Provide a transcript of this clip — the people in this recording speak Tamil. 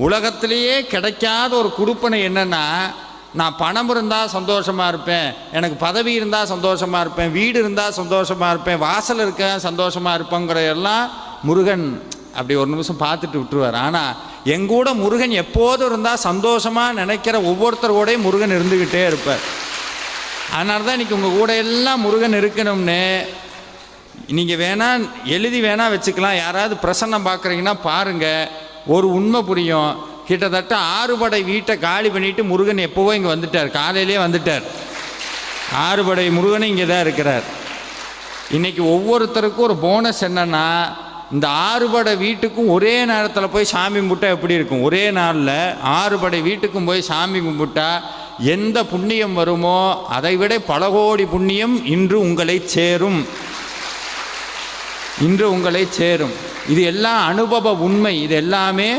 உலகத்திலேயே கிடைக்காத ஒரு கொடுப்பனை என்னென்னா, நான் பணம் இருந்தால் சந்தோஷமாக இருப்பேன், எனக்கு பதவி இருந்தால் சந்தோஷமாக இருப்பேன், வீடு இருந்தால் சந்தோஷமாக இருப்பேன், வாசல் இருக்க சந்தோஷமாக இருப்பேங்கிற எல்லாம் முருகன் அப்படி ஒரு நிமிஷம் பார்த்துட்டு விட்டுருவார். ஆனால் எங்கூட முருகன் எப்போதும் இருந்தால் சந்தோஷமாக நினைக்கிற ஒவ்வொருத்தரோடையும் முருகன் இருந்துக்கிட்டே இருப்பார். அதனால தான் இன்றைக்கி உங்கள் கூட எல்லாம் முருகன் இருக்கணும்னு நீங்கள் வேணால் எழுதி வேணால் வச்சுக்கலாம். யாராவது பிரசன்னம் பார்க்குறீங்கன்னா பாருங்கள், ஒரு உண்மை புரியும். கிட்டத்தட்ட 6 படை வீட்டை காலி பண்ணிவிட்டு முருகன் எப்போவோ இங்கே வந்துட்டார், காலையிலே வந்துட்டார். 6 படை முருகனும் இங்கே தான் இருக்கிறார். இன்றைக்கி ஒவ்வொருத்தருக்கும் ஒரு போனஸ் என்னென்னா, இந்த 6 படை வீட்டுக்கும் ஒரே நேரத்தில் போய் சாமி கும்பிட்டா எப்படி இருக்கும்? ஒரே நாளில் 6 படை வீட்டுக்கும் போய் சாமி கும்பிட்டா எந்த புண்ணியம் வருமோ அதை விட பல கோடி புண்ணியம் இன்று உங்களை சேரும். இன்று உங்களை சேரும். இது எல்லாம் அனுபவ உண்மை. இது எல்லாமே